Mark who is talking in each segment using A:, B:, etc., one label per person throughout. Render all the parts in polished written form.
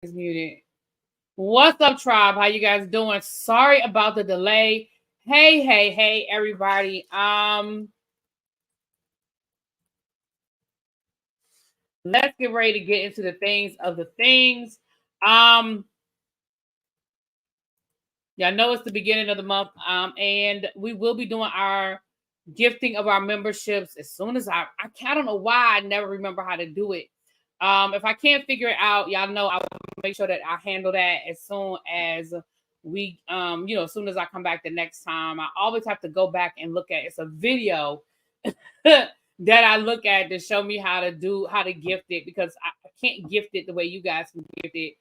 A: It's muted. What's up, tribe? How you guys doing? Sorry about the delay. Hey, everybody. Let's get ready to get into the things of the things. Um, Y'all know it's the beginning of the month. And we will be doing our gifting of our memberships as soon as I don't know why I never remember how to do it. If I can't figure it out, y'all know I will make sure that I handle that as soon as we as soon as I come back the next time. I always have to go back and look at it's a video that I look at to show me how to gift it, because I can't gift it the way you guys can gift it.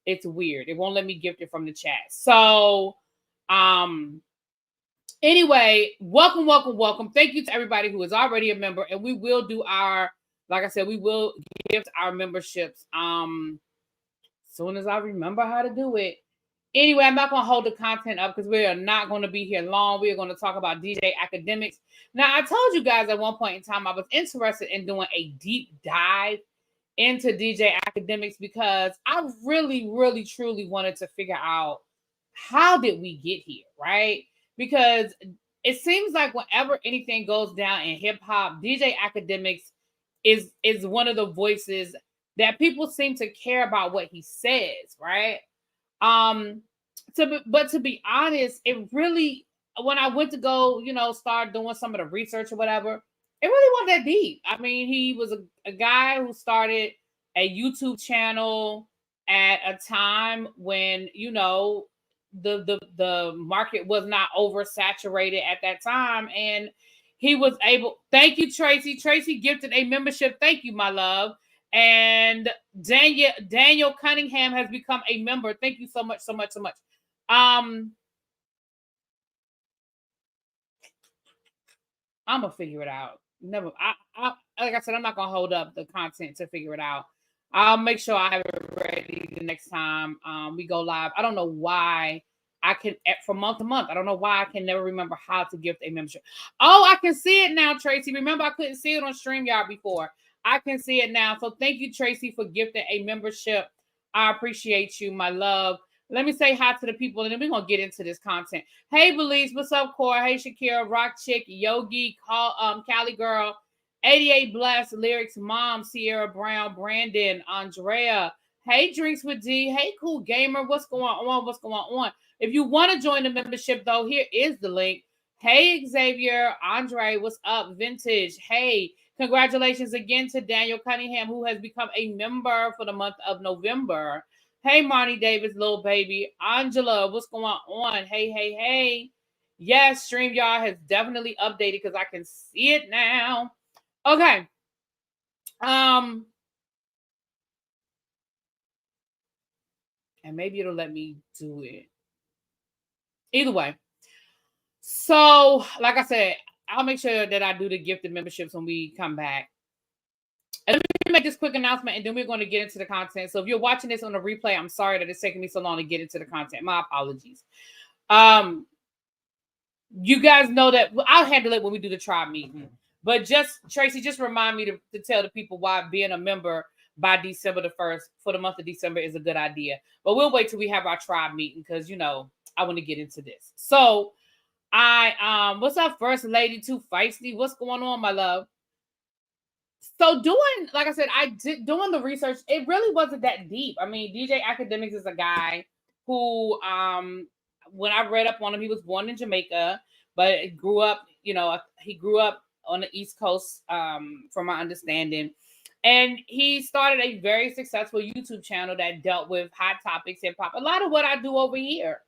A: It's weird. It won't let me gift it from the chat. So anyway, welcome. Thank you to everybody who is already a member, and we will do our, like I said, we will gift our memberships soon as I remember how to do it. Anyway, I'm not going to hold the content up because we are not going to be here long. We are going to talk about DJ Akademiks. Now, I told you guys at one point in time I was interested in doing a deep dive into DJ Akademiks because I really, really, truly wanted to figure out how did we get here, right? Because it seems like whenever anything goes down in hip hop, DJ Akademiks is one of the voices that people seem to care about what he says, right? But to be honest, it really, when I went to go, start doing some of the research or whatever, it really wasn't that deep. I mean, he was a guy who started a YouTube channel at a time when, the market was not oversaturated at that time. And he was able, thank you, Tracy. Tracy gifted a membership. Thank you, my love. And Daniel Cunningham has become a member. Thank you so much. I'm gonna figure it out. Never. I like I said, I'm not gonna hold up the content to figure it out. I'll make sure I have it ready the next time we go live. I don't know why I can from month to month. I don't know why I can never remember how to gift a membership. Oh, I can see it now, Tracy. Remember, I couldn't see it on StreamYard before. I can see it now. So thank you, Tracy, for gifting a membership. I appreciate you, my love. Let me say hi to the people, and then we're gonna get into this content. Hey, Belize, what's up, Cora? Hey, Shakira, Rock Chick, Yogi, Cali Girl, 88 Blessed, Lyrics, Mom, Sierra Brown, Brandon, Andrea. Hey, Drinks with D. Hey, Cool Gamer. What's going on? If you want to join the membership, though, here is the link. Hey, Xavier, Andre, what's up? Vintage. Hey, congratulations again to Daniel Cunningham, who has become a member for the month of November. Hey, Marnie Davis, little baby. Angela, what's going on? Hey. Yes, StreamYard has definitely updated because I can see it now. Okay. And maybe it'll let me do it. Either way. So, like I said, I'll make sure that I do the gifted memberships when we come back. And let me make this quick announcement, and then we're going to get into the content. So if you're watching this on a replay, I'm sorry that it's taking me so long to get into the content. My apologies. You guys know that I'll handle it when we do the tribe meeting. But Tracy, just remind me to tell the people why being a member by December the 1st for the month of December is a good idea. But we'll wait till we have our tribe meeting because, I want to get into this. So what's up, First Lady Too Feisty? What's going on, my love? So like I said, doing the research, it really wasn't that deep. I mean, DJ Akademiks is a guy who, when I read up on him, he was born in Jamaica, but grew up, he grew up on the East Coast, from my understanding. And he started a very successful YouTube channel that dealt with hot topics, hip hop, a lot of what I do over here.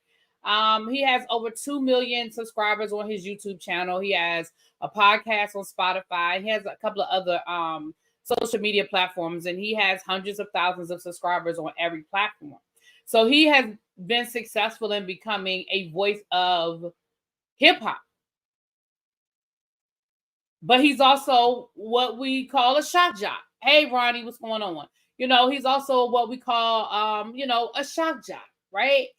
A: He has over 2 million subscribers on his YouTube channel. He has a podcast on Spotify. He has a couple of other social media platforms, and he has hundreds of thousands of subscribers on every platform. So he has been successful in becoming a voice of hip hop. But he's also what we call a shock jock. Hey, Ronnie, what's going on? He's also what we call, a shock jock, right?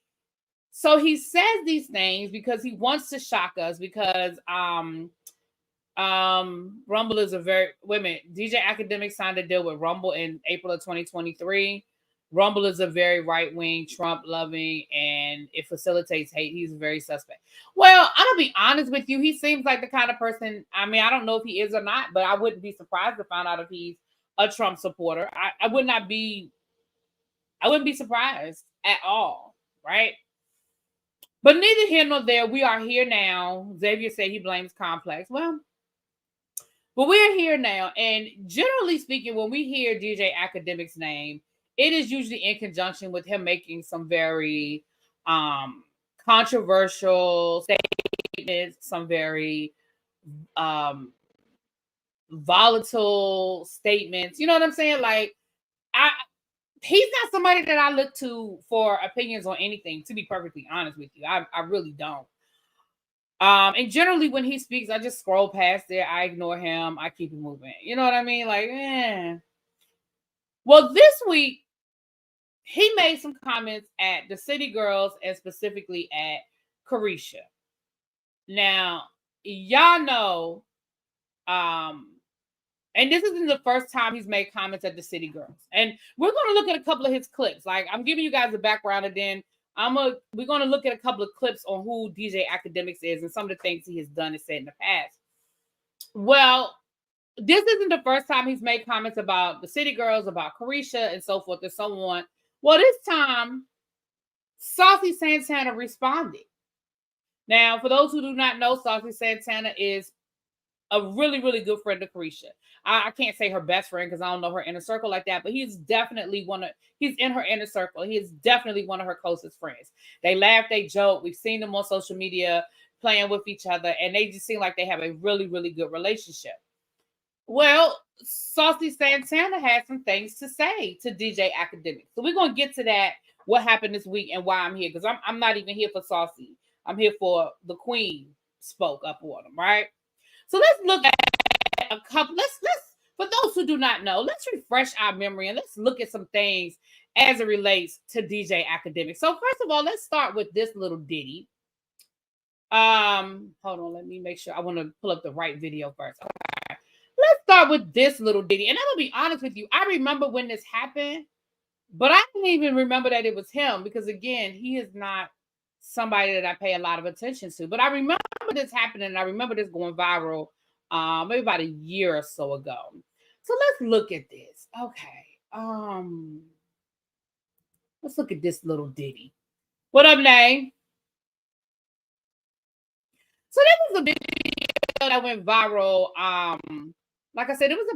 A: So he says these things because he wants to shock us because Rumble is DJ Akademiks signed a deal with Rumble in April of 2023. Rumble is a very right-wing, Trump-loving, and it facilitates hate. He's very suspect. Well, I'm going to be honest with you. He seems like the kind of person, I mean, I don't know if he is or not, but I wouldn't be surprised to find out if he's a Trump supporter. I wouldn't be surprised at all, right? But neither here nor there. We are here now. Xavier said he blames Complex. Well, but we're here now. And generally speaking, when we hear DJ Akademiks' name, it is usually in conjunction with him making some very controversial statements, some very volatile statements. You know what I'm saying? Like, he's not somebody that I look to for opinions on anything, to be perfectly honest with you. I really don't. And generally when he speaks, I just scroll past it. I ignore him. I keep it moving. You know what I mean? Like, Well, this week, he made some comments at the City Girls and specifically at Carisha. Now, y'all know, and this isn't the first time he's made comments at the City Girls. And we're going to look at a couple of his clips. Like, I'm giving you guys a background, and then we're going to look at a couple of clips on who DJ Akademiks is and some of the things he has done and said in the past. Well, this isn't the first time he's made comments about the City Girls, about Carisha, and so forth and so on. Well, this time, Saucy Santana responded. Now, for those who do not know, Saucy Santana is a really, really good friend of Carisha. I can't say her best friend because I don't know her inner circle like that, but he's definitely he's in her inner circle. He is definitely one of her closest friends. They laugh, they joke. We've seen them on social media playing with each other, and they just seem like they have a really, really good relationship. Well, Saucy Santana had some things to say to DJ Akademiks. So we're going to get to that, what happened this week and why I'm here, because I'm not even here for Saucy. I'm here for the queen spoke up on him, right? So let's look at a couple. Let's for those who do not know, let's refresh our memory and let's look at some things as it relates to DJ Akademiks. So first of all, let's start with this little ditty. Hold on, let me make sure. I want to pull up the right video first. Okay. Let's start with this little ditty. And I'm gonna be honest with you, I remember when this happened, but I didn't even remember that it was him because again, he is not somebody that I pay a lot of attention to. But I remember this happening, and I remember this going viral maybe about a year or so ago. So let's look at this. Okay. Let's look at this little ditty. What up, Nay? So that was a video that went viral. Like I said, it was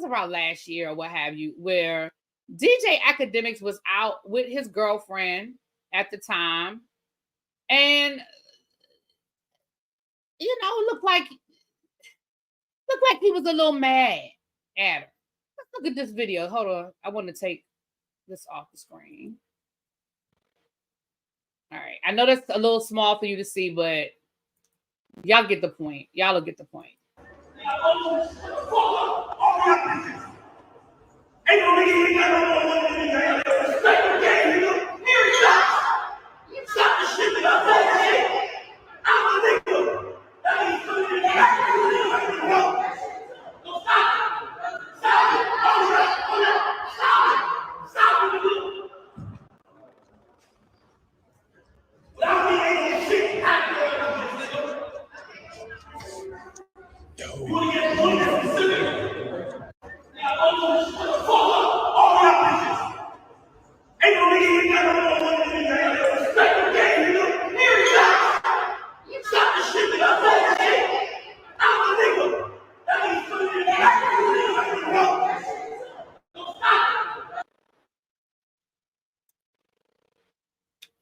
A: around last year or what have you, where DJ Akademiks was out with his girlfriend at the time. And you know, looked like he was a little mad at her. Let's look at this video. Hold on. I want to take this off the screen. All right. I know that's a little small for you to see, but y'all get the point. Y'all will get the point.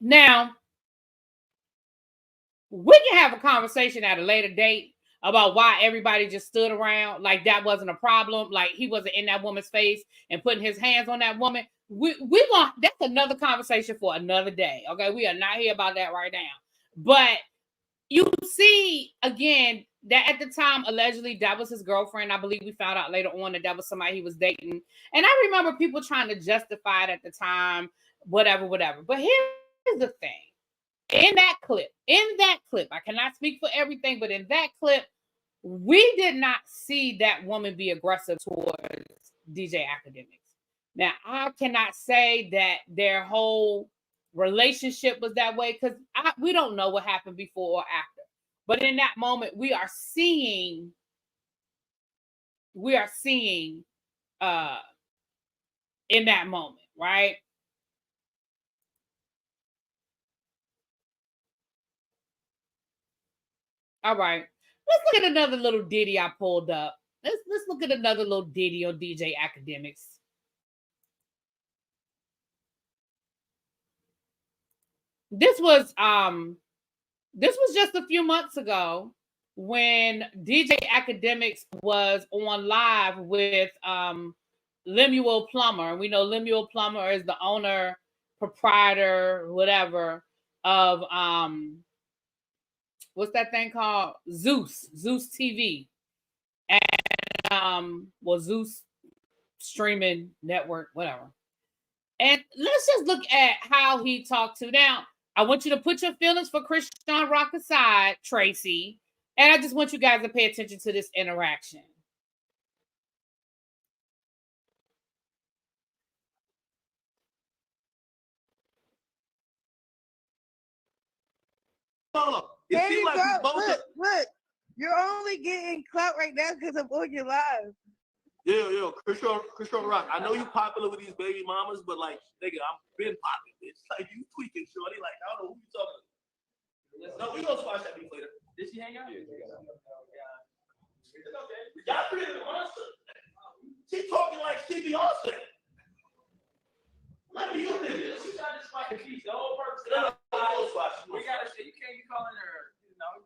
A: Now, we can have a conversation at a later date about why everybody just stood around like that wasn't a problem, like he wasn't in that woman's face and putting his hands on that woman. We want, that's another conversation for another day. Okay, we are not here about that right now. But you see, again, that at the time, allegedly, that was his girlfriend. I believe we found out later on that was somebody he was dating. And I remember people trying to justify it at the time, whatever. But here's the thing. In that clip, I cannot speak for everything, but in that clip, we did not see that woman be aggressive towards DJ Akademiks. Now, I cannot say that their whole relationship was that way because we don't know what happened before or after. But in that moment, we are seeing in that moment, right? All right. Let's look at another little ditty I pulled up. Let's look at another little ditty on DJ Akademiks. This was just a few months ago when DJ Akademiks was on live with Lemuel Plummer. We know Lemuel Plummer is the owner, proprietor, whatever, of what's that thing called? Zeus TV. And Zeus streaming network, whatever. And let's just look at how he talked to. Now, I want you to put your feelings for Christian Rock aside, Tracy, and I just want you guys to pay attention to this interaction.
B: Hey, like look, you're only getting clout right now because I'm on your live.
C: Yeah, Christian Rock. I know you popular with these baby mamas, but like, nigga, I'm been popping, bitch. Like, you tweaking, shorty. Like, I don't know who you talking to. No, we gonna squash that beef later. Did she hang out? Yeah. Y'all created a monster. She talking like she Beyonce. Let me you niggas. She tried to spike the piece. The whole purpose of we gotta say, you can't be calling her, you know,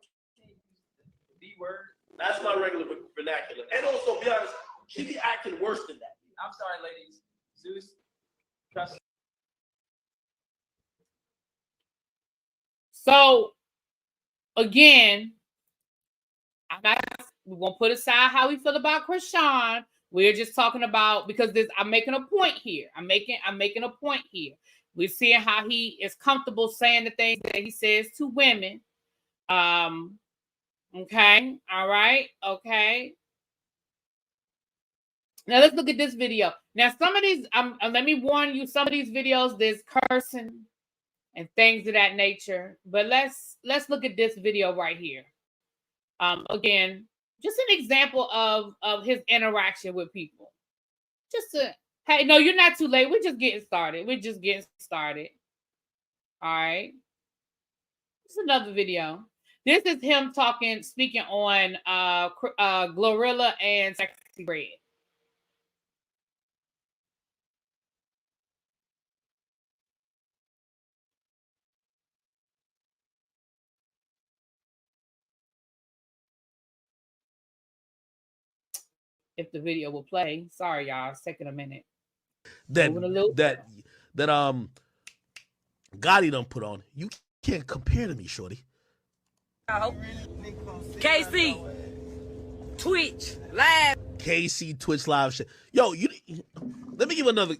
C: B word. That's my regular vernacular. And also, be honest, she be acting worse than that. I'm sorry, ladies. Zeus, trust.
A: So, again, we're gonna put aside how we feel about Krishan. We're just talking about because I'm making a point here. I'm making a point here. We're seeing how he is comfortable saying the things that he says to women. Okay, all right, okay. Now let's look at this video. Now, some of these, let me warn you, some of these videos, there's cursing and things of that nature. But let's look at this video right here. Again, just an example of his interaction with people. Hey, no, you're not too late. We're just getting started. All right. This is another video. This is him speaking on Glorilla and Sexy Red. If the video will play. Sorry, y'all. It's taking a minute.
C: That Gotti done put on. You can't compare to me, shorty.
D: KC Twitch live.
C: KC Twitch live shit. Yo, let me give another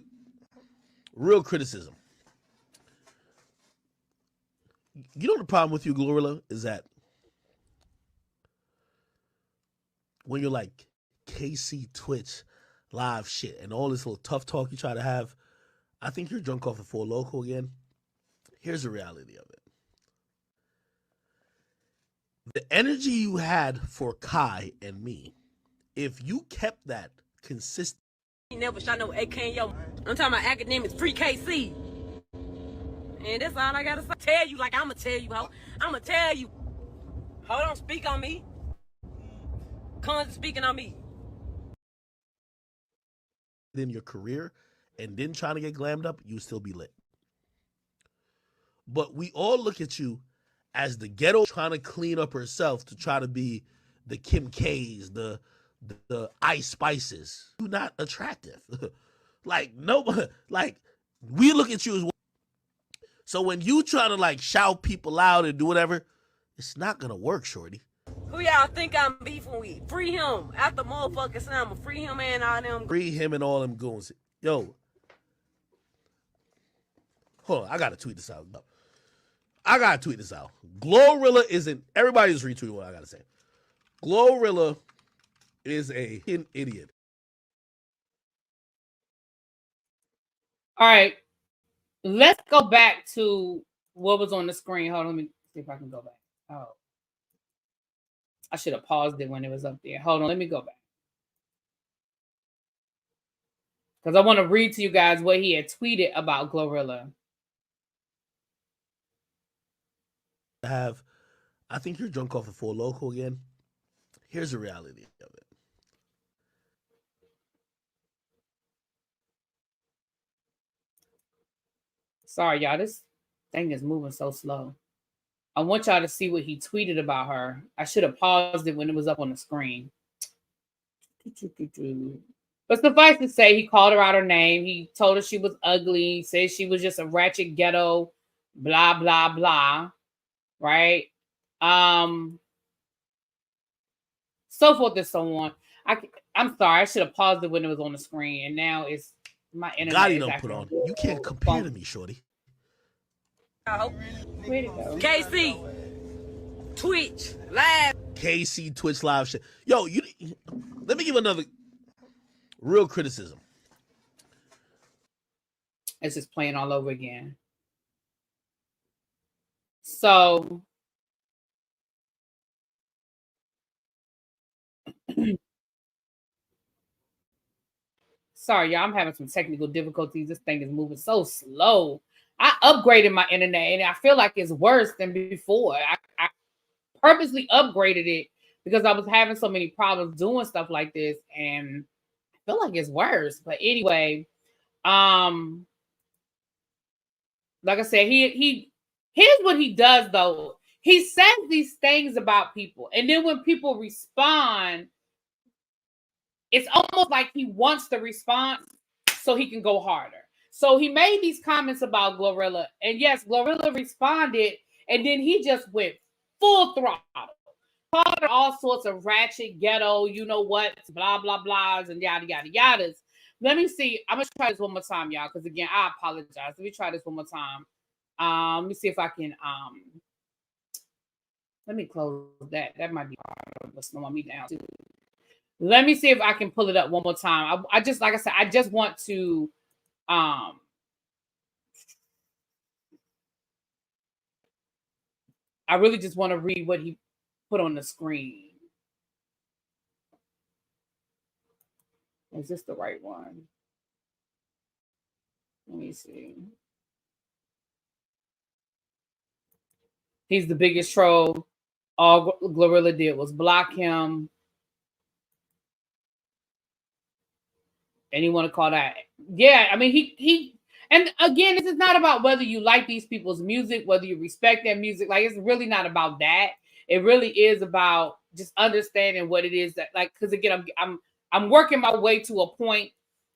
C: real criticism. You know the problem with you, Glorilla, is that when you're like KC Twitch live shit and all this little tough talk you try to have, I think you're drunk off of Four Loko again. Here's the reality of it. The energy you had for Kai and me, if you kept that consistent.
D: Never shot no AK yo. I'm talking about Akademiks, free KC. And that's all I gotta say. Tell you like I'ma tell you, ho. I'ma tell you. Hold on, speak on me. Cons speaking on me.
C: In your career and then trying to get glammed up, you still be lit. But we all look at you as the ghetto trying to clean up herself to try to be the Kim K's, the Ice Spices. You're not attractive. Like, nobody, like, we look at you as. So when you try to like shout people out and do whatever, it's not gonna work, shorty.
D: Who y'all think I'm beefing with? Free him. After motherfucking Summer. Free him and all them.
C: Free him and all them goons. Yo. Hold on, I gotta tweet this out. Glorilla isn't, everybody's retweeting what I gotta say. Glorilla is an idiot.
A: All right. Let's go back to what was on the screen. Hold on, let me see if I can go back. Oh, I should have paused it when it was up there. Hold on, let me go back. Because I want to read to you guys what he had tweeted about Glorilla.
C: I think you're drunk off of Four Loco again. Here's the reality of it.
A: Sorry, y'all. This thing is moving so slow. I want y'all to see what he tweeted about her. I should have paused it when it was up on the screen. But suffice to say, he called her out her name. He told her she was ugly, said she was just a ratchet ghetto, blah, blah, blah. Right? So forth and so on. I'm sorry, I should have paused it when it was on the screen, and now it's my internet.
C: Gotti don't put on. You can't compare to me, shorty.
A: Where'd it go?
D: KC, Twitch, live.
C: KC, Twitch live shit. Yo, let me give another real criticism.
A: It's just playing all over again. So sorry, y'all. I'm having some technical difficulties. This thing is moving so slow. I upgraded my internet, and I feel like it's worse than before. I purposely upgraded it because I was having so many problems doing stuff like this, and I feel like it's worse. But anyway, like I said, he here's what he does though. He says these things about people, and then when people respond, it's almost like he wants the response so he can go harder. So he made these comments about Glorilla, and yes, Glorilla responded, and then he just went full throttle. Called her all sorts of ratchet, ghetto, you know what, blah, blah, blahs, and yada, yada, yadas. Let me see. I'm going to try this one more time, y'all, because again, I apologize. Let me try this one more time. Let me see if I can, let me close that. That might be hard. What's slowing me down, too. Let me see if I can pull it up one more time. I just, like I said, I just want to, I really just want to read what he put on the screen. Is this the right one? Let me see. He's the biggest troll. All Glorilla did was block him. And you want to call that? Yeah, I mean, he. And again, this is not about whether you like these people's music, whether you respect their music. Like, it's really not about that. It really is about just understanding what it is that, like, because again, I'm working my way to a point.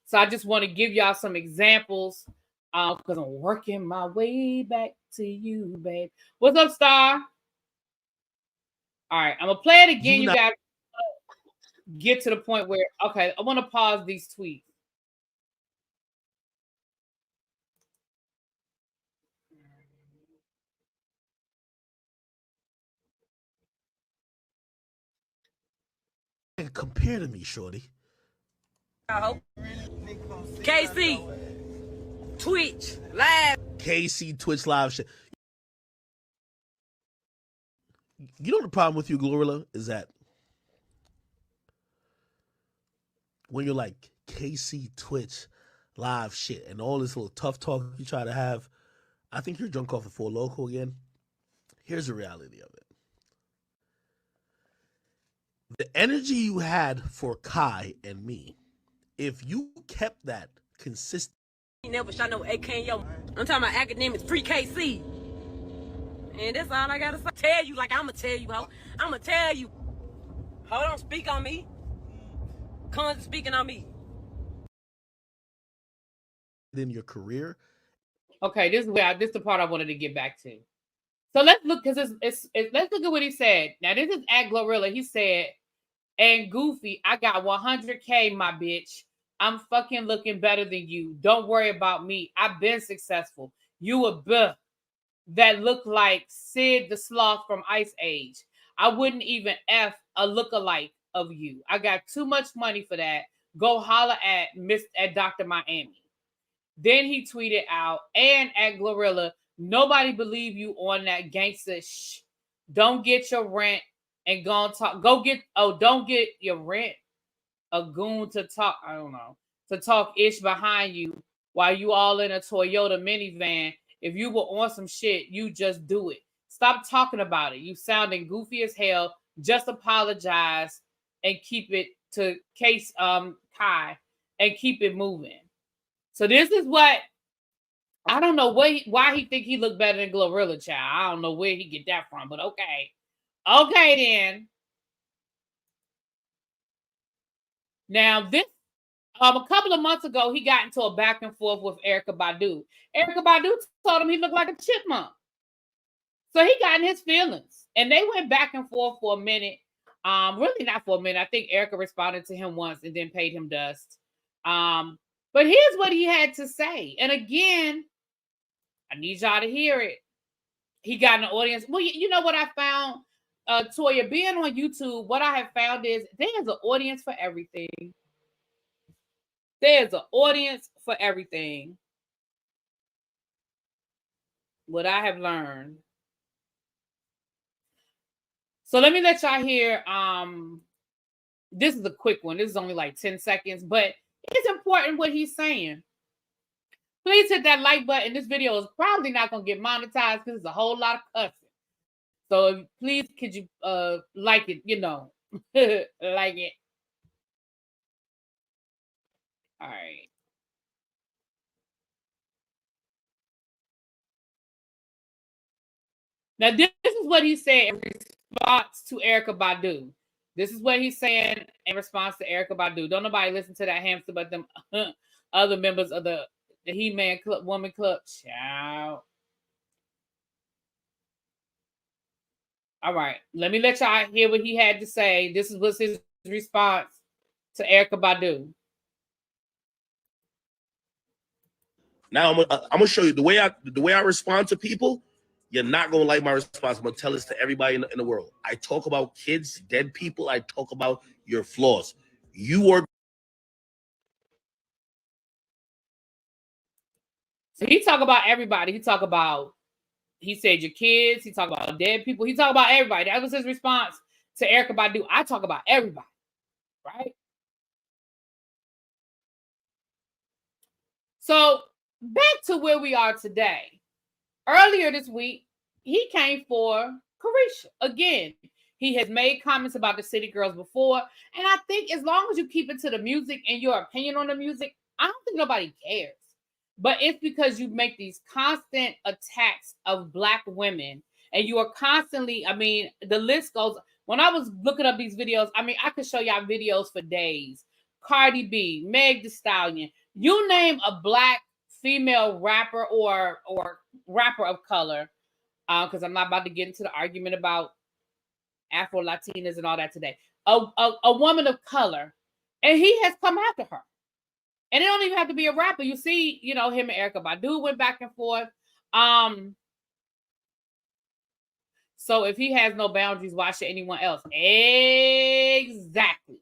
A: So I just want to give y'all some examples because I'm working my way back to you, babe. What's up, Star? All right, I'm gonna play it again. You guys get to the point where, okay, I want to pause these tweets.
C: Compare to me, shorty.
D: KC, Twitch, live.
C: KC, Twitch live shit. You know the problem with you, Glorilla, is that when you're like KC, Twitch, live shit, and all this little tough talk you try to have, I think you're drunk off of Four Loco again. Here's the reality of it. The energy you had for Kai and me, if you kept that consistent.
D: You never shot no AK in your. I'm talking about Akademiks, free KC. And that's all I gotta say. Tell you like I'ma tell you, ho. I'ma tell you. Hold on, speak on me. Come speaking on me.
C: In your career.
A: Okay, this is the part I wanted to get back to. So let's look, because it's let's look at what he said. Now, this is at Glorilla. He said, and Goofy, I got 100K, my bitch. I'm fucking looking better than you. Don't worry about me. I've been successful. You a buh that look like Sid the Sloth from Ice Age. I wouldn't even F a lookalike of you. I got too much money for that. Go holler at Dr. Miami. Then he tweeted out, and at Glorilla, nobody believe you on that gangster shh. Don't get your rent and go and talk. Don't get your rent. A goon to talk, I don't know, to talk ish behind you while you all in a Toyota minivan. If you were on some shit, you just do it. Stop talking about it. You sounding goofy as hell. Just apologize and keep it to case Kai and keep it moving. So this is what I don't know why he think he looked better than Glorilla Child. I don't know where he get that from, but okay. Okay then. Now this a couple of months ago, he got into a back and forth with Erykah Badu. Erykah Badu told him he looked like a chipmunk. So he got in his feelings. And they went back and forth for a minute. Really not for a minute. I think Erykah responded to him once and then paid him dust. But here's what he had to say. And again, I need y'all to hear it. He got an audience. Well, you know what I found? Toya, being on YouTube, what I have found is there's an audience for everything. There's an audience for everything. What I have learned. So let me let y'all hear. This is a quick one. This is only like 10 seconds, but it's important what he's saying. Please hit that like button. This video is probably not going to get monetized because it's a whole lot of cussing. So please, could you like it, like it. All right. Now, this is what he said in response to Erykah Badu. This is what he's saying in response to Erykah Badu. Don't nobody listen to that hamster but them other members of the He-Man Club, Woman Club. Ciao. All right. Let me let y'all hear what he had to say. This was his response to Erykah Badu.
C: Now I'm gonna show you the way I respond to people. You're not gonna like my response. I'm gonna tell this to everybody in the world. I talk about kids, dead people. I talk about your flaws. You are.
A: So he talk about everybody. He said your kids. He talk about dead people. He talk about everybody. That was his response to Erykah Badu. I talk about everybody, right? So back to where we are today. Earlier this week, he came for Carisha. Again, he has made comments about the City Girls before. And I think as long as you keep it to the music and your opinion on the music, I don't think nobody cares. But it's because you make these constant attacks of Black women. And you are constantly, the list goes. When I was looking up these videos, I could show y'all videos for days. Cardi B, Meg Thee Stallion. You name a Black female rapper or rapper of color, because I'm not about to get into the argument about Afro-Latinas and all that today. A woman of color, and he has come after her. And it don't even have to be a rapper. You see, him and Erykah Badu went back and forth. So if he has no boundaries, why should anyone else? Exactly.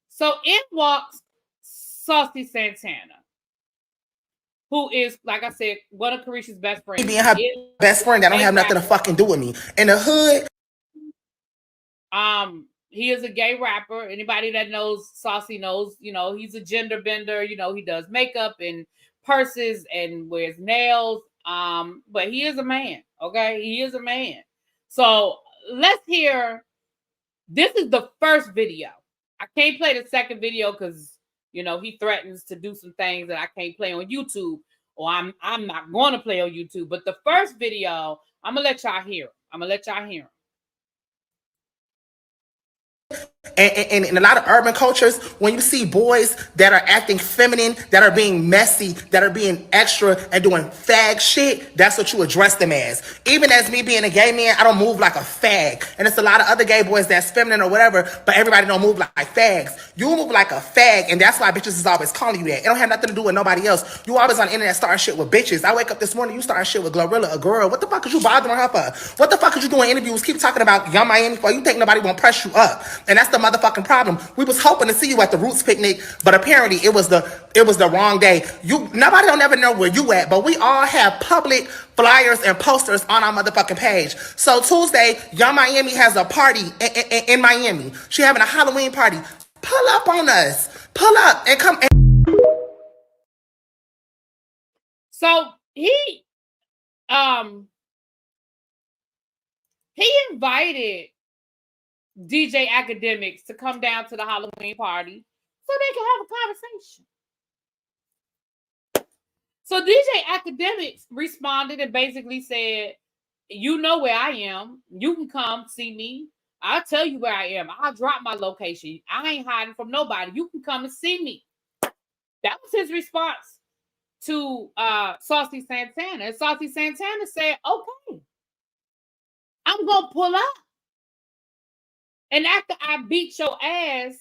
A: So in walks Saucy Santana, who is, like I said, one of Carisha's best friends.
E: Being her best friend, that don't have nothing to fucking do with me. In the hood.
A: He is a gay rapper. Anybody that knows Saucy knows, he's a gender bender. He does makeup and purses and wears nails. But he is a man. Okay, he is a man. So let's hear. This is the first video. I can't play the second video because he threatens to do some things that I can't play on YouTube, or I'm not going to play on YouTube. But the first video, I'm gonna let y'all hear.
E: And in a lot of urban cultures, when you see boys that are acting feminine, that are being messy, that are being extra and doing fag shit, that's what you address them as. Even as me being a gay man, I don't move like a fag. And it's a lot of other gay boys that's feminine or whatever, but everybody don't move like fags. You move like a fag, and that's why bitches is always calling you that. It don't have nothing to do with nobody else. You always on the internet starting shit with bitches. I wake up this morning, you starting shit with Glorilla, a girl. What the fuck is you bothering her for? What the fuck is you doing interviews? Keep talking about Young Miami for? You think nobody won't press you up? And that's the the motherfucking problem. We was hoping to see you at the Roots picnic, but apparently it was the wrong day. Nobody don't ever know where you at, but we all have public flyers and posters on our motherfucking page. So Tuesday, Young Miami has a party in Miami. She having a Halloween party. Pull up on us. Pull up and come.
A: So he invited DJ Akademiks to come down to the Halloween party so they can have a conversation. So DJ Akademiks responded and basically said, you know where I am. You can come see me. I'll tell you where I am. I'll drop my location. I ain't hiding from nobody. You can come and see me. That was his response to Saucy Santana. And Saucy Santana said, okay, I'm going to pull up. And after I beat your ass,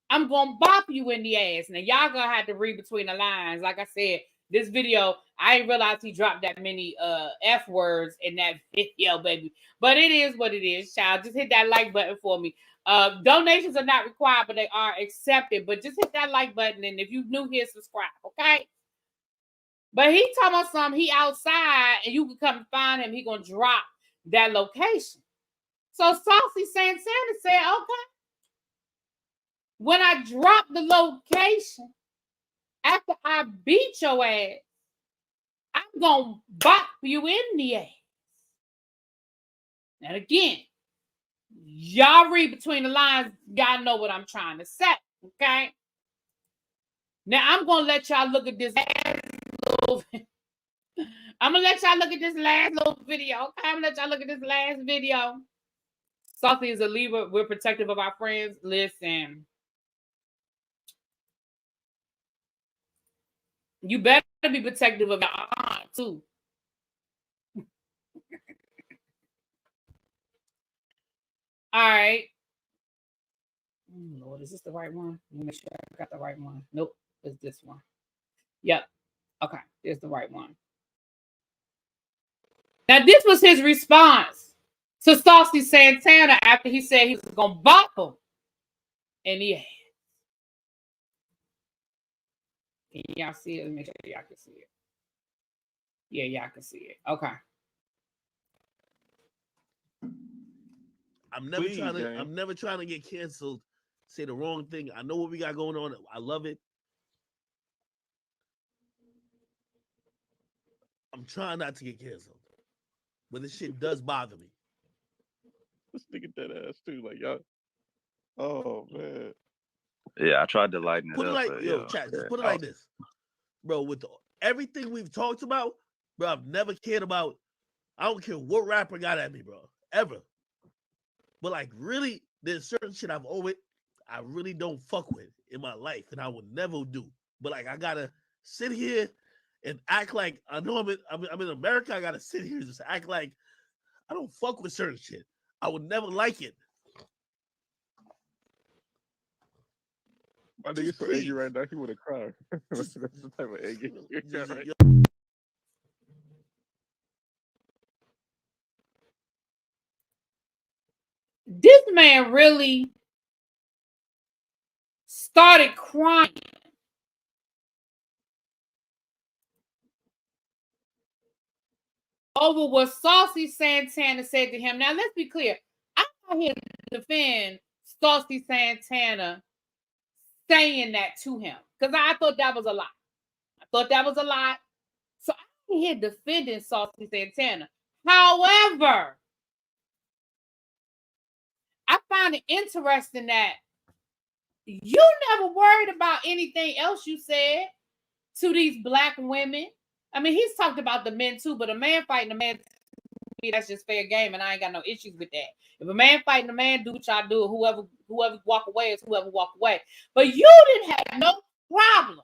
A: I'm going to bop you in the ass. Now, y'all going to have to read between the lines. Like I said, this video, I didn't realize he dropped that many F words in that video, baby. But it is what it is, child. Just hit that like button for me. Donations are not required, but they are accepted. But just hit that like button. And if you're new here, subscribe, okay? But he talking about something. He outside, and you can come and find him. He going to drop that location. So Saucy Santana said, okay, when I drop the location, after I beat your ass, I'm going to bop you in the ass. And again, y'all read between the lines, y'all know what I'm trying to say, okay? Now, I'm going to let y'all look at this last little video, okay? I'm going to let y'all look at this last video. Saucy is a Libra. We're protective of our friends. Listen. You better be protective of your aunt, too. All right. Lord, is this the right one? Let me make sure I got the right one. Nope, it's this one. Yep. Okay, there's the right one. Now, this was his response to Saucy Santana after he said he was going to bop him. And he had. Can y'all see it? Let me make sure y'all can see it. Yeah, y'all can see it. Okay.
C: I'm never trying to get canceled. Say the wrong thing. I know what we got going on. I love it. I'm trying not to get canceled. But this shit does bother me.
F: Let's look at that ass too. Like, y'all. Oh man.
G: Yeah, I tried to lighten it
C: Put it
G: up.
C: like,
G: but,
C: yo, chat, just put it like this. Bro, with everything we've talked about, bro, I've never cared about, I don't care what rapper got at me, bro. Ever. But like, really, there's certain shit I really don't fuck with in my life, and I would never do. But like, I gotta sit here and act like I know I'm in America. I gotta sit here and just act like I don't fuck with certain shit. I would never like it.
F: My nigga's so angry right now. He would have cried. That's the type of anger you got right now.
A: This man really started crying over what Saucy Santana said to him. Now, let's be clear. I'm not here to defend Saucy Santana saying that to him because I thought that was a lie. So I'm here defending Saucy Santana. However, I find it interesting that you never worried about anything else you said to these black women. I mean, he's talked about the men too, but a man fighting a man, that's just fair game, and I ain't got no issues with that. If a man fighting a man, do what y'all do. Whoever walk away is whoever walk away. But you didn't have no problem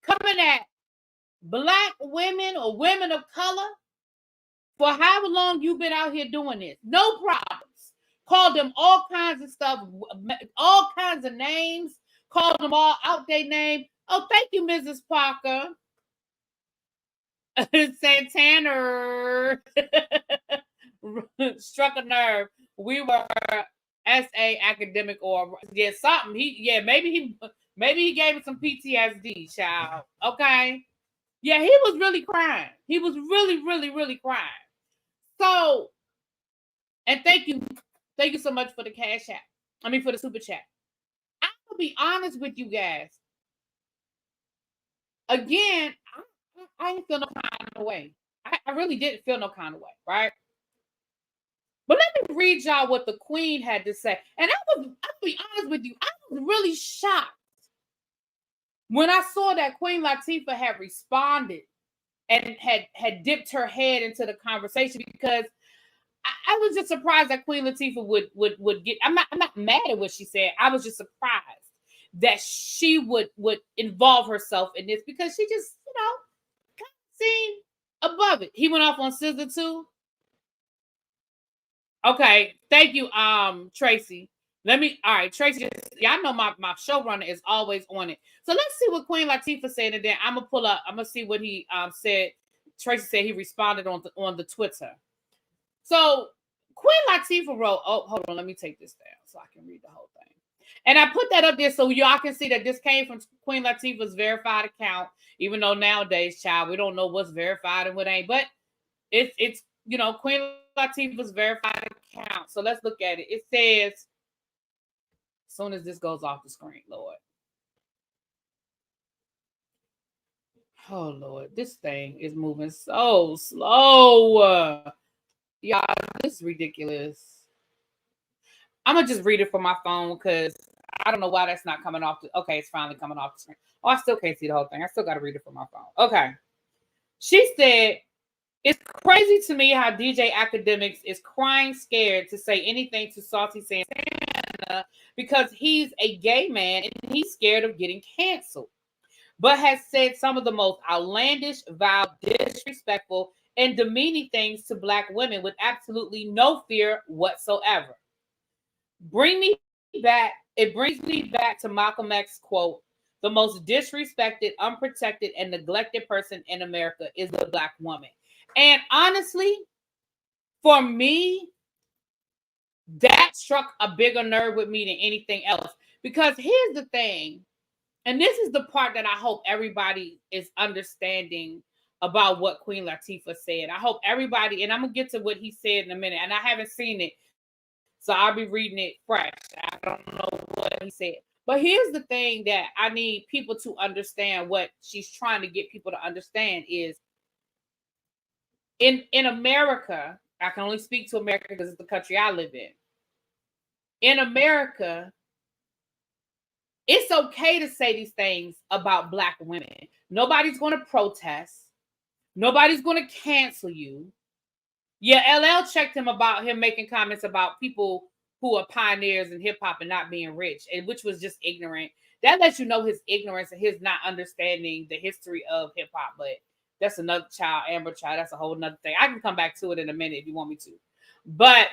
A: coming at black women or women of color for however long you've been out here doing this. No problems. Called them all kinds of stuff, all kinds of names. Called them all out their name. Oh, thank you, Mrs. Parker. Santana struck a nerve. We were SA academic or something. Maybe he gave him some PTSD, child. Okay. Yeah, he was really crying. He was really, really, really crying. So, and thank you so much for the cash app. For the super chat. I'm gonna be honest with you guys. Again, I didn't feel no kind of way. I really didn't feel no kind of way, right? But let me read y'all what the Queen had to say. And I'll be honest with you, I was really shocked when I saw that Queen Latifah had responded and had dipped her head into the conversation, because I was just surprised that Queen Latifah would get. I'm not mad at what she said. I was just surprised that she would involve herself in this, because she just, kind of seemed above it. He went off on SZA too. Okay, thank you, Tracy. All right, Tracy. Y'all know my showrunner is always on it. So let's see what Queen Latifah said, and then I'm gonna see what he said. Tracy said he responded on the Twitter. So Queen Latifah wrote, oh, hold on, let me take this down so I can read the whole thing. And I put that up there so y'all can see that this came from Queen Latifah's verified account, even though nowadays, child, we don't know what's verified and what ain't, but it's Queen Latifah's verified account. So let's look at it. It says, as soon as this goes off the screen, Lord. Oh, Lord, this thing is moving so slow. Y'all, this is ridiculous. I'm going to just read it from my phone, because I don't know why that's not coming off. Okay, it's finally coming off the screen. Oh, I still can't see the whole thing. I still got to read it from my phone. Okay. She said, it's crazy to me how DJ Akademiks is crying scared to say anything to Saucy Santana, because he's a gay man and he's scared of getting canceled, but has said some of the most outlandish, vile, disrespectful, and demeaning things to Black women with absolutely no fear whatsoever. It brings me back to Malcolm X's quote, "The most disrespected, unprotected, and neglected person in America is the Black woman." And honestly, for me, that struck a bigger nerve with me than anything else. Because here's the thing, and this is the part that I hope everybody is understanding about what Queen Latifah said. I hope everybody, and I'm going to get to what he said in a minute, and I haven't seen it, so I'll be reading it fresh. I don't know what he said. But here's the thing that I need people to understand, what she's trying to get people to understand is, in America, I can only speak to America because it's the country I live in. In America, it's okay to say these things about Black women. Nobody's going to protest. Nobody's going to cancel you. Yeah, LL checked him about him making comments about people who are pioneers in hip hop and not being rich, and which was just ignorant. That lets you know his ignorance and his not understanding the history of hip hop. But that's another child, Amber child. That's a whole nother thing. I can come back to it in a minute if you want me to. But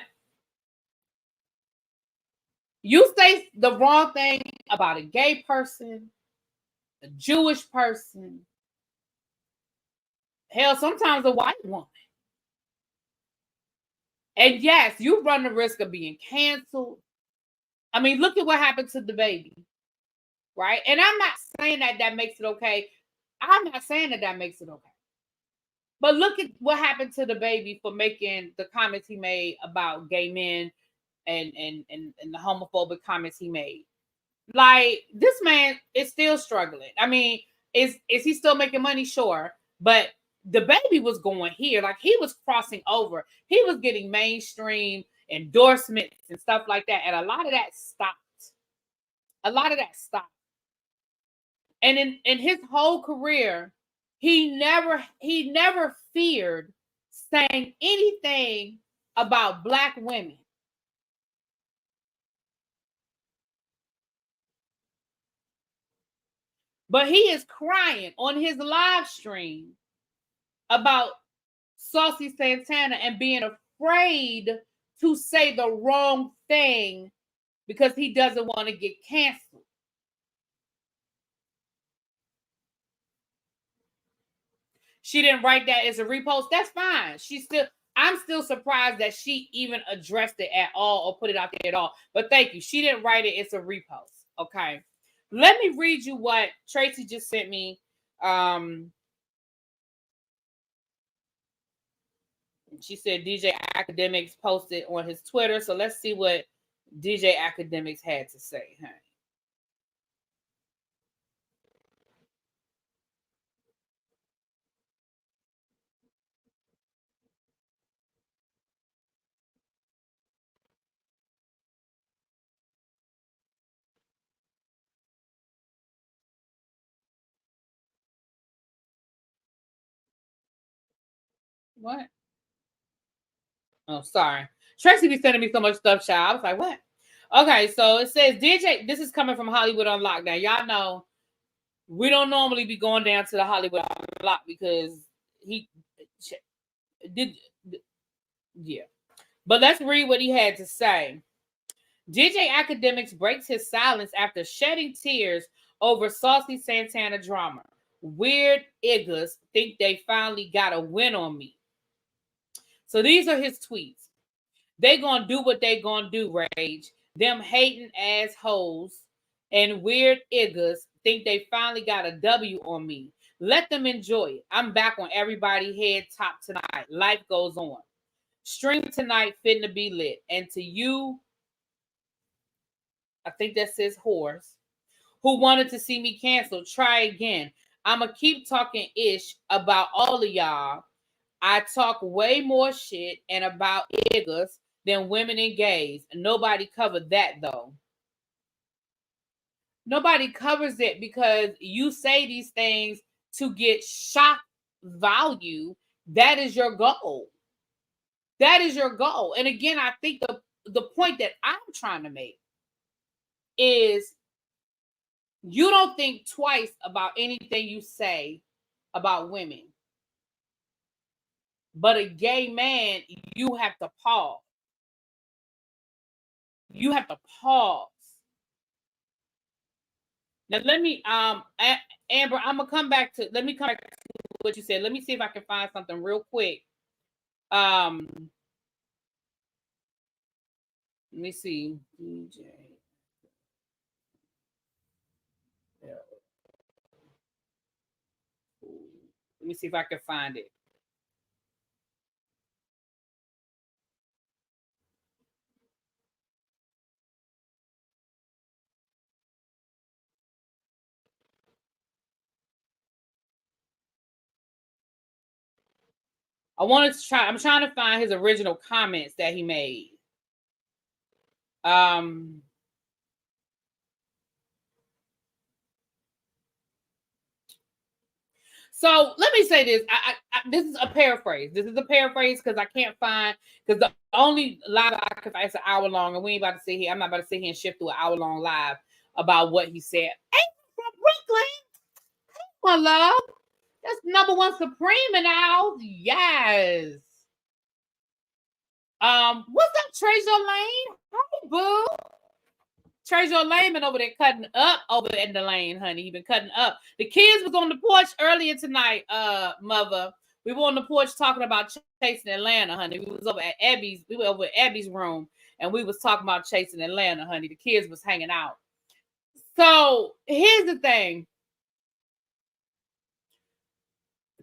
A: you say the wrong thing about a gay person, a Jewish person, hell, sometimes a white woman. And yes, you run the risk of being canceled. I mean, look at what happened to the baby, right? And I'm not saying that makes it okay. I'm not saying that makes it okay. But look at what happened to the baby for making the comments he made about gay men and the homophobic comments he made. Like, this man is still struggling. I mean, is he still making money? Sure. But the baby was going here. Like, he was crossing over. He was getting mainstream endorsements and stuff like that. And a lot of that stopped. And in his whole career, he never feared saying anything about Black women. But he is crying on his live stream about Saucy Santana and being afraid to say the wrong thing because he doesn't want to get canceled. She didn't write that as a repost. That's fine. I'm still surprised that she even addressed it at all or put it out there at all. But thank you. She didn't write it. It's a repost. Okay. Let me read you what Tracy just sent me. She said DJ Akademiks posted on his Twitter. So let's see what DJ Akademiks had to say. Huh? What? Oh, sorry. Tracy be sending me so much stuff, child. I was like, what? Okay, so it says DJ. This is coming from Hollywood Unlocked. Now, y'all know we don't normally be going down to the Hollywood Unlocked because he did. Yeah. But let's read what he had to say. DJ Akademiks breaks his silence after shedding tears over Saucy Santana drama. Weird niggas think they finally got a win on me. So these are his tweets. They gonna do what they gonna do, Rage. Them hating assholes and weird niggas think they finally got a W on me. Let them enjoy it. I'm back on everybody head top tonight. Life goes on. Stream tonight fitting to be lit. And to you, I think that says horse, who wanted to see me canceled, try again. I'ma keep talking ish about all of y'all. I talk way more shit and about niggas than women and gays. Nobody covered that though. Nobody covers it because you say these things to get shock value. That is your goal. That is your goal. And again, I think the point that I'm trying to make is you don't think twice about anything you say about women. But a gay man, you have to pause. You have to pause. Now let me Amber, I'm gonna come back to what you said. Let me see if I can find something real quick. Let me see. DJ. Yeah. Let me see if I can find it. I'm trying to find his original comments that he made. So let me say this. This is a paraphrase. This is a paraphrase because I can't find, because the only live I can find is an hour long, and we ain't about to sit here. I'm not about to sit here and shift through an hour long live about what he said. Hey, from Brooklyn, my love. That's number one Supreme in the house. Yes. What's up, Treasure Lane? Hey, boo. Treasure Lane been over there cutting up over in the lane, honey. He been cutting up. The kids was on the porch earlier tonight, mother. We were on the porch talking about chasing Atlanta, honey. We was over at Abby's. We were over at Abby's room, and we was talking about chasing Atlanta, honey. The kids was hanging out. So here's the thing.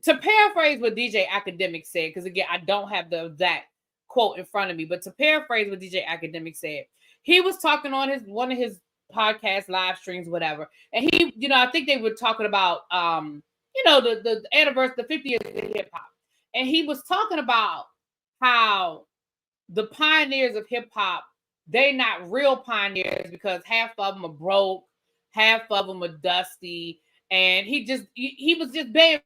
A: To paraphrase what DJ Akademiks said, because again, I don't have that quote in front of me, but to paraphrase what DJ Akademiks said, he was talking on one of his podcast live streams, whatever. And he, I think they were talking about, the anniversary, the 50 years of hip hop. And he was talking about how the pioneers of hip hop, they're not real pioneers because half of them are broke, half of them are dusty. And he was just being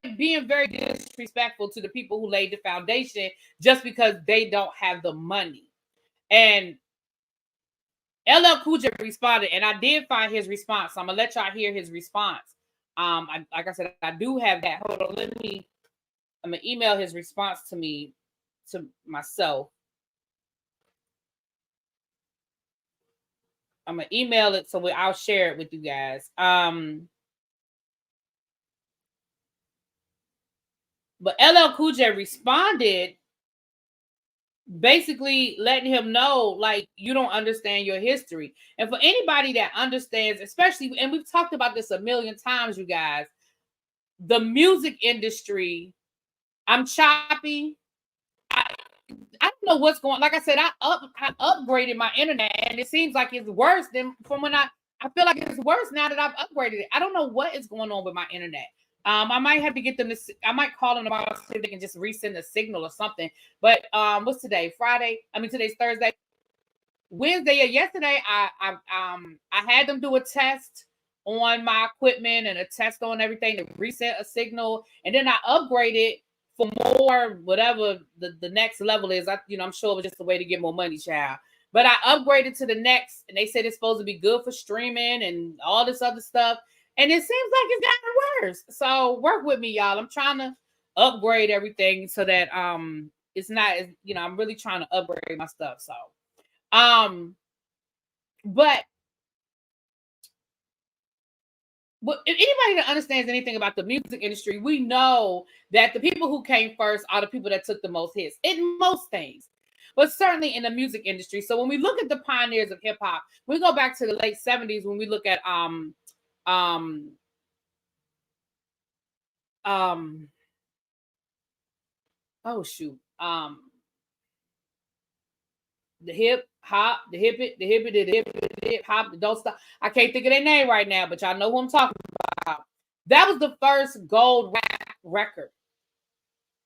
A: very disrespectful to the people who laid the foundation just because they don't have the money. And LL Cool J responded, and I did find his response. So I'm gonna let y'all hear his response. Like I said, I do have that. Hold on, I'm gonna email his response to myself. I'm gonna email it so I'll share it with you guys. But LL Cool J responded basically letting him know, like, you don't understand your history. And for anybody that understands, especially, and we've talked about this a million times, you guys, the music industry, I'm choppy. I don't know what's going. Like I said, I upgraded my internet, and it seems like it's worse than from when I feel like it's worse now that I've upgraded it. I don't know what is going on with my internet. I might have to get them to. I might call them tomorrow see if they can just resend a signal or something. But what's today? Friday. I mean, today's Thursday. Wednesday or yesterday, I had them do a test on my equipment and a test on everything to reset a signal, and then I upgraded for more, whatever the next level is. I'm sure it was just a way to get more money, child. But I upgraded to the next, and they said it's supposed to be good for streaming and all this other stuff. And it seems like it's gotten worse. So work with me, y'all. I'm trying to upgrade everything so that it's not, I'm really trying to upgrade my stuff. So but if anybody that understands anything about the music industry, we know that the people who came first are the people that took the most hits in most things, but certainly in the music industry. So when we look at the pioneers of hip hop, we go back to the late 70s when we look at oh shoot, the hip hop, the hip it, the hip it, the hip it, the hip hop, the don't stop. I can't think of their name right now, but y'all know who I'm talking about. That was the first gold rap record.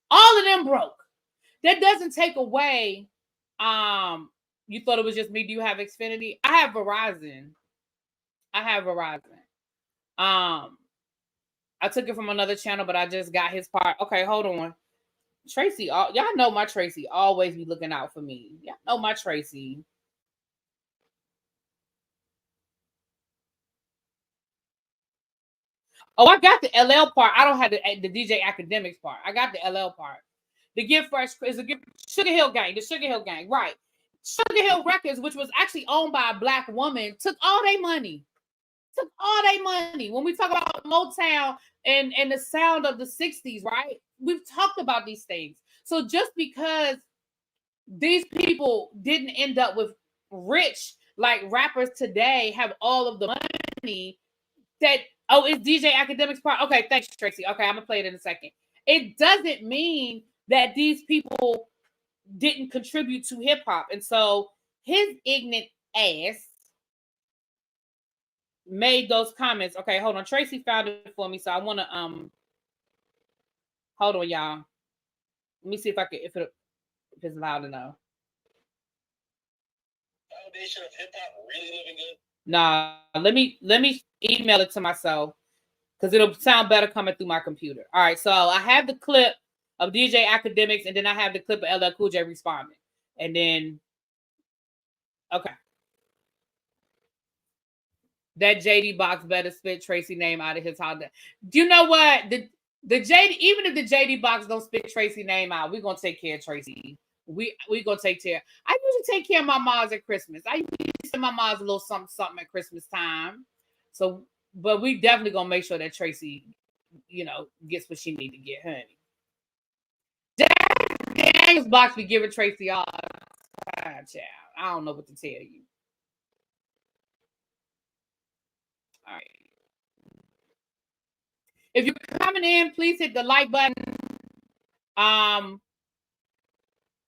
A: All of them broke. That doesn't take away. You thought it was just me. Do you have Xfinity? I have Verizon. I took it from another channel, but I just got his part. Okay, hold on. Tracy, y'all know my Tracy always be looking out for me. Y'all know my Tracy. Oh, I got the LL part. I don't have the DJ Akademiks part. I got the LL part. The Get Fresh is the Sugar Hill Gang. The Sugar Hill Gang, right? Sugar Hill Records, which was actually owned by a black woman, took all their money. Took all their money. When we talk about Motown and the sound of the 60s, right? We've talked about these things. So just because these people didn't end up with rich like rappers today have all of the money that, oh, it's DJ Akademiks part. Okay, thanks, Tracy. Okay, I'm gonna play it in a second. It doesn't mean that these people didn't contribute to hip hop. And so his ignorant ass made those comments. Okay, hold on. Tracy found it for me, so I want to hold on, y'all. Let me see if it's loud enough. Foundation of hip hop really living good. Nah, let me email it to myself because it'll sound better coming through my computer. All right, so I have the clip of DJ Akademiks, and then I have the clip of LL Cool J responding, and then okay. That JD box better spit Tracy name out of his house. Do you know what? The JD, even if the JD box don't spit Tracy name out, we're gonna take care of Tracy. We gonna take care. I usually take care of my moms at Christmas. I usually send my moms a little something at Christmas time. So, but we definitely gonna make sure that Tracy, gets what she need to get, honey. Daniel's box be giving Tracy all the time, child. I don't know what to tell you. All right. If you're coming in, please hit the like button.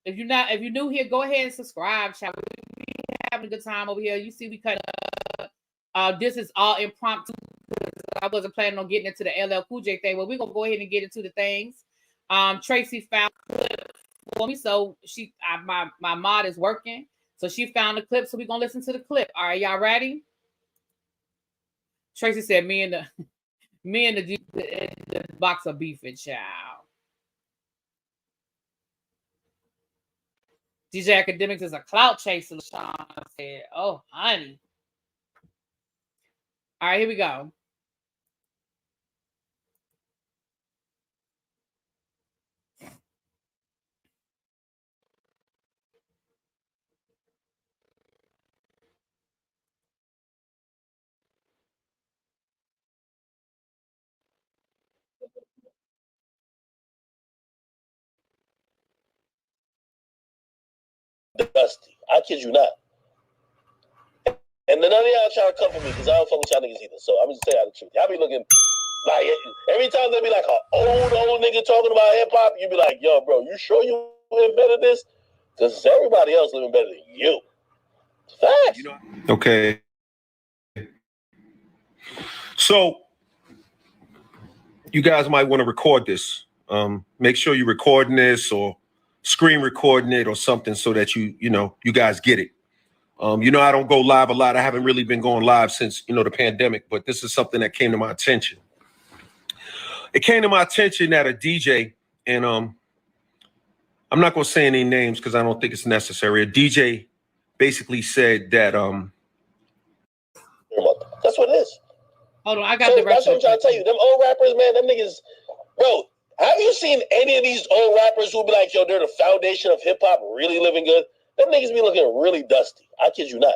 A: If you're new here, go ahead and subscribe. Shall we having a good time over here? You see, we cut up. This is all impromptu. I wasn't planning on getting into the LL Cool J thing, but we're gonna go ahead and get into the things. Tracy found a clip for me, so my mod is working, so she found the clip, so we're gonna listen to the clip. All right, y'all ready? Tracy said, "Me and the box of beefing, child." DJ Akademiks is a clout chaser, LaShawn said. Oh, honey. All right, here we go.
H: dusty. I kid you not. And then none of y'all try to come for me because I don't fuck with y'all niggas either. So I'm just saying the truth. Y'all be looking like every time there be like an old nigga talking about hip hop, you be like, yo, bro, you sure you live better than this? Because everybody else living better than you. Facts.
I: Okay. So you guys might want to record this. Make sure you're recording this or screen recording it or something so that you guys get it. I don't go live a lot. I haven't really been going live since, the pandemic, but this is something that came to my attention. It came to my attention that a DJ, and I'm not going to say any names because I don't think it's necessary. A DJ basically said that
H: that's what it is.
A: Hold on, I got the rest.
H: That's what I'm trying to tell you. Them old rappers, man, them niggas, bro. Have you seen any of these old rappers who be like, yo, they're the foundation of hip hop, really living good? Them niggas be looking really dusty. I kid you not.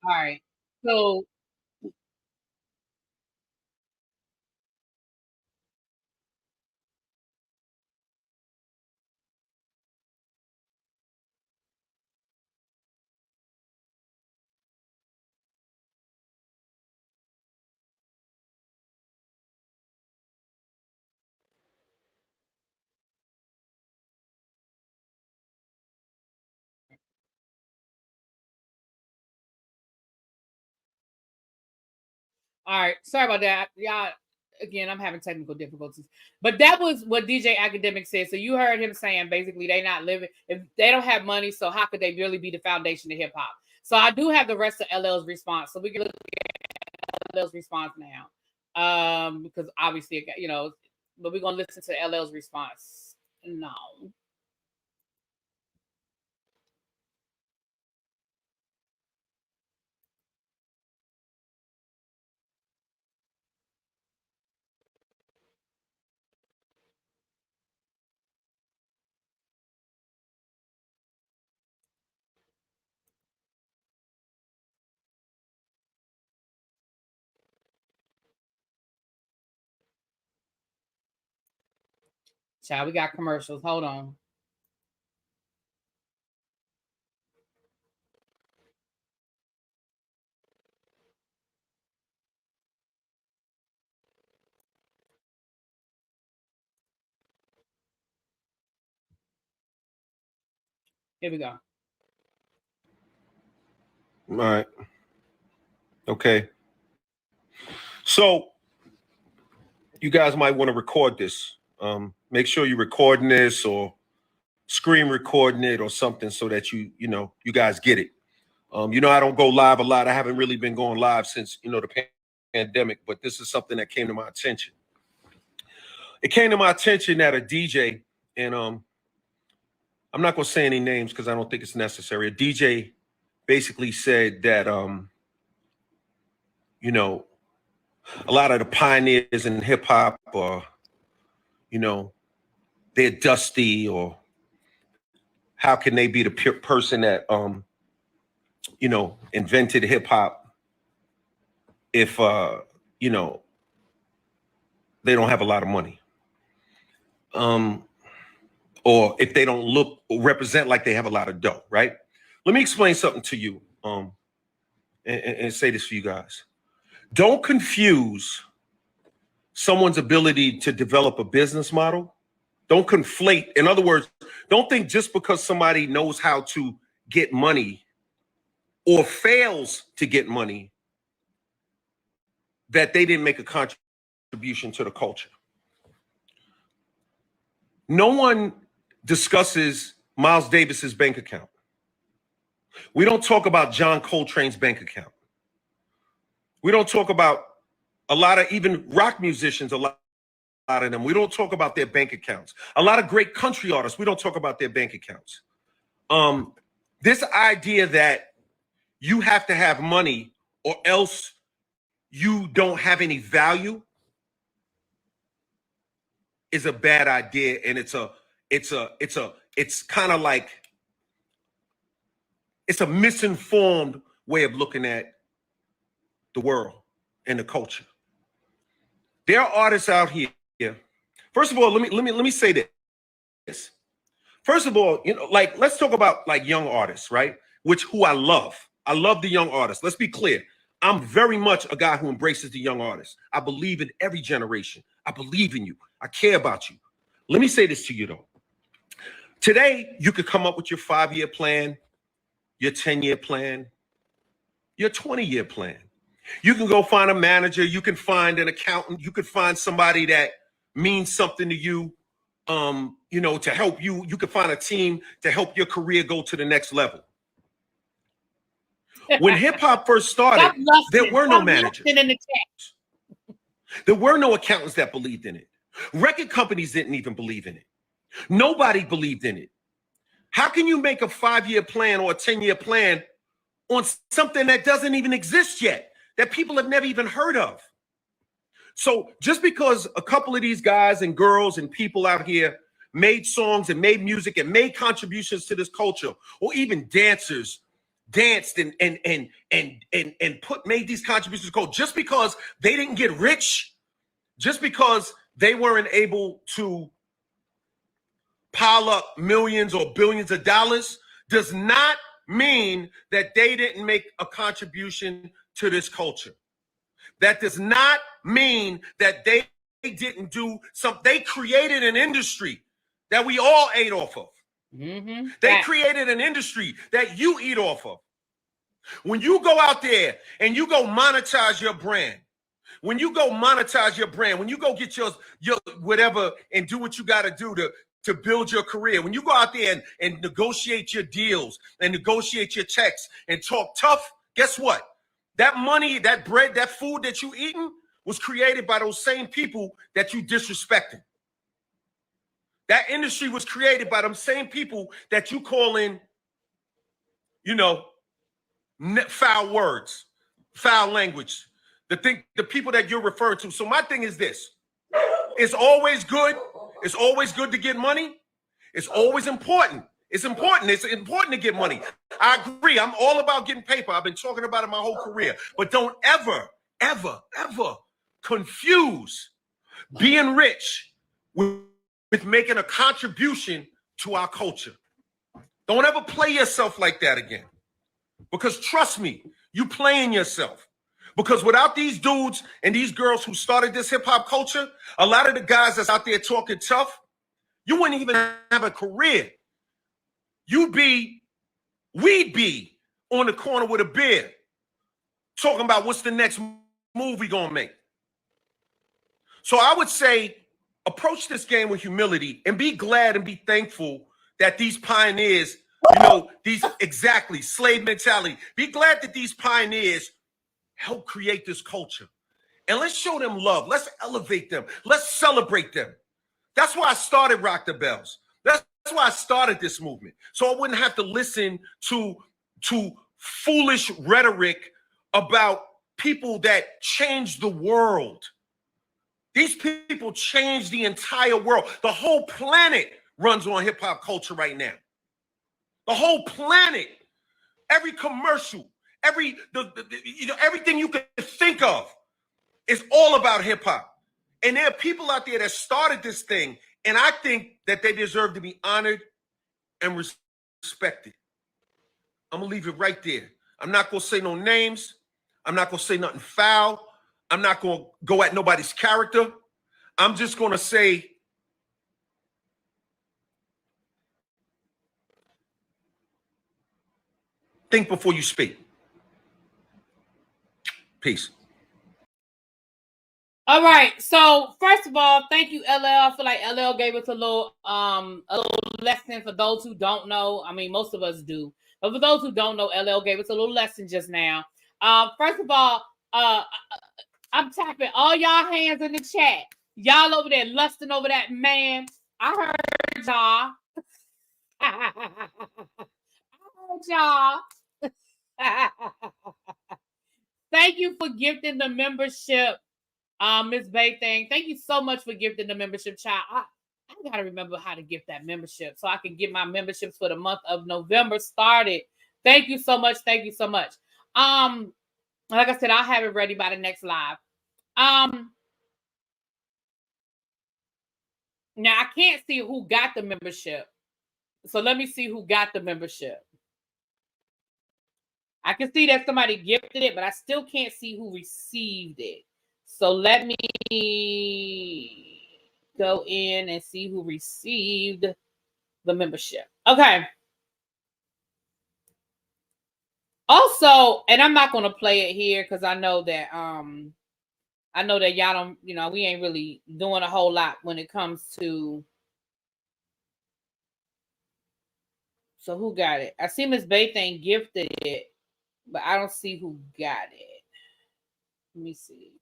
A: All right. So all right, sorry about that. Y'all, again, I'm having technical difficulties. But that was what DJ Akademiks said. So you heard him saying basically they not living, if they don't have money, so how could they really be the foundation of hip hop? So I do have the rest of LL's response. So we can look at LL's response now. Because obviously, but we're gonna listen to LL's response. No. Child, we got commercials. Hold on. Here we go.
I: all right. Okay. So you guys might want to record this. Make sure you're recording this or screen recording it or something so that you guys get it. I don't go live a lot. I haven't really been going live since, the pandemic, but this is something that came to my attention. It came to my attention that a DJ, and I'm not going to say any names because I don't think it's necessary. A DJ basically said that, a lot of the pioneers in hip hop or, they're dusty, or how can they be the person that, invented hip hop if, they don't have a lot of money. Or if they don't look or represent like they have a lot of dough, right? Let me explain something to you and say this for you guys. Don't confuse someone's ability to develop a business model. Don't conflate. In other words, don't think just because somebody knows how to get money or fails to get money that they didn't make a contribution to the culture. No one discusses Miles Davis's bank account. We don't talk about John Coltrane's bank account. We don't talk about a lot of even rock musicians, a lot of them. We don't talk about their bank accounts. A lot of great country artists, we don't talk about their bank accounts. This idea that you have to have money or else you don't have any value is a bad idea, and it's kind of like, it's a misinformed way of looking at the world and the culture. There are artists out here First of all, let me say this. First of all, like, let's talk about like young artists, right? Who I love. I love the young artists. Let's be clear. I'm very much a guy who embraces the young artists. I believe in every generation. I believe in you. I care about you. Let me say this to you though. Today, you could come up with your 5-year plan, your 10-year plan, your 20-year plan. You can go find a manager. You can find an accountant. You could find somebody that means something to you, to help you. You could find a team to help your career go to the next level. When hip hop first started, there were no managers. There were no accountants that believed in it. Record companies didn't even believe in it. Nobody believed in it. How can you make a 5-year plan or a 10-year plan on something that doesn't even exist yet, that people have never even heard of? So just because a couple of these guys and girls and people out here made songs and made music and made contributions to this culture, or even dancers danced and made these contributions to culture, just because they didn't get rich, just because they weren't able to pile up millions or billions of dollars, does not mean that they didn't make a contribution to this culture. That does not mean that they didn't do something. They created an industry that we all ate off of. Mm-hmm. They created an industry that you eat off of. When you go out there and you go monetize your brand, when you go get your whatever and do what you got to do to build your career, when you go out there and negotiate your deals and negotiate your checks and talk tough, guess what? That money, that bread, that food that you eating was created by those same people that you disrespected. That industry was created by them same people that you call in, foul words, foul language, the people that you're referring to. So my thing is this: it's always good. It's always good to get money. It's always important. It's important. It's important to get money. I agree. I'm all about getting paper. I've been talking about it my whole career. But don't ever, ever, ever confuse being rich with making a contribution to our culture. Don't ever play yourself like that again. Because trust me, you playing yourself. Because without these dudes and these girls who started this hip hop culture, a lot of the guys that's out there talking tough, you wouldn't even have a career. We'd be on the corner with a beer talking about what's the next move we gonna make. So I would say approach this game with humility and be glad and be thankful that these pioneers, slave mentality. Be glad that these pioneers help create this culture. And let's show them love. Let's elevate them. Let's celebrate them. That's why I started Rock the Bells. That's why I started this movement. So I wouldn't have to listen to foolish rhetoric about people that change the world. These people change the entire world. The whole planet runs on hip hop culture right now. The whole planet, every commercial, everything you can think of is all about hip hop. And there are people out there that started this thing, and I think that they deserve to be honored and respected. I'm gonna leave it right there. I'm not gonna say no names. I'm not gonna say nothing foul. I'm not gonna go at nobody's character. I'm just gonna say, think before you speak. Peace.
A: All right. So first of all, thank you, LL. I feel like LL gave us a little lesson for those who don't know. I mean, most of us do, but for those who don't know, LL gave us a little lesson just now. First of all, I'm tapping all y'all hands in the chat. Y'all over there lusting over that man. I heard y'all. I heard y'all. Thank you for gifting the membership, Miss Bay Thing. Thank you so much for gifting the membership, child. I gotta remember how to gift that membership so I can get my memberships for the month of November started. Thank you so much. Thank you so much. Like I said, I'll have it ready by the next live. Now I can't see who got the membership. So let me see who got the membership. I can see that somebody gifted it, but I still can't see who received it. So let me go in and see who received the membership. Okay. Also, and I'm not going to play it here because I know that y'all don't, we ain't really doing a whole lot when it comes to. So who got it? I see Miss Baythane gifted it, but I don't see who got it. Let me see.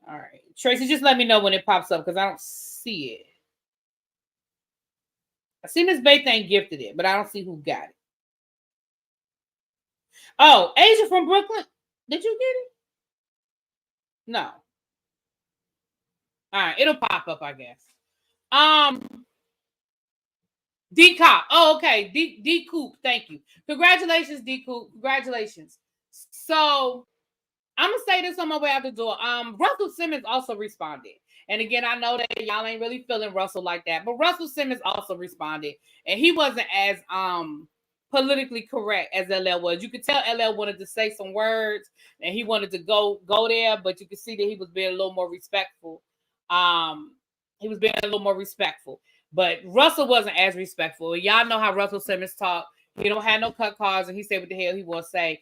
A: All right. Tracy, just let me know when it pops up because I don't see it. I see Miss Baythane gifted it, but I don't see who got it. Oh, Asia from Brooklyn. Did you get it? No. All right. It'll pop up, I guess. D Cop. Oh, okay. D Coop. Thank you. Congratulations, D Coop. Congratulations. So I'm gonna say this on my way out the door. Russell Simmons also responded. And again, I know that y'all ain't really feeling Russell like that, but Russell Simmons also responded. And he wasn't as politically correct as LL was. You could tell LL wanted to say some words and he wanted to go there, but you could see that he was being a little more respectful. But Russell wasn't as respectful. Y'all know how Russell Simmons talk. He don't have no cut cards, and he said what the hell he want to say.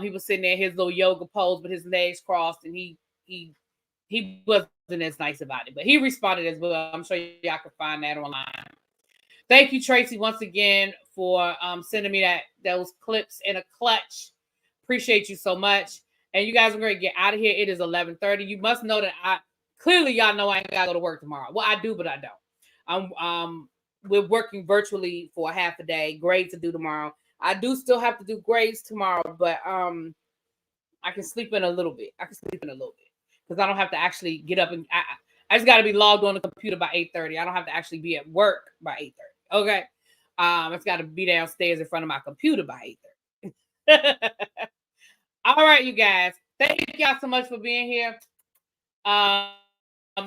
A: He was sitting there in his little yoga pose with his legs crossed, and he wasn't as nice about it. But he responded as well. I'm sure y'all can find that online. Thank you, Tracy, once again for sending me those clips in a clutch. Appreciate you so much. And you guys are going to get out of here. It is 11:30. You must know that clearly y'all know I ain't got to go to work tomorrow. Well, I do, but I don't. We're working virtually for a half a day. Grades to do tomorrow. I do still have to do grades tomorrow, but I can sleep in a little bit. Because I don't have to actually get up and I just got to be logged on the computer by 8:30. I don't have to actually be at work by 8:30. Okay. It's got to be downstairs in front of my computer by 8:30. All right, you guys. Thank y'all so much for being here.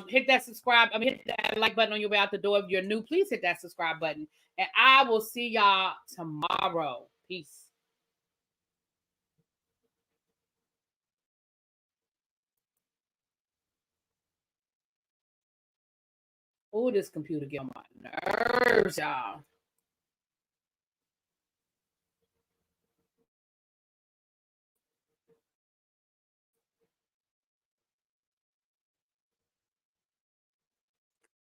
A: Hit that subscribe. Hit that like button on your way out the door. If you're new, please hit that subscribe button. And I will see y'all tomorrow. Peace. Oh, this computer get on my nerves, y'all.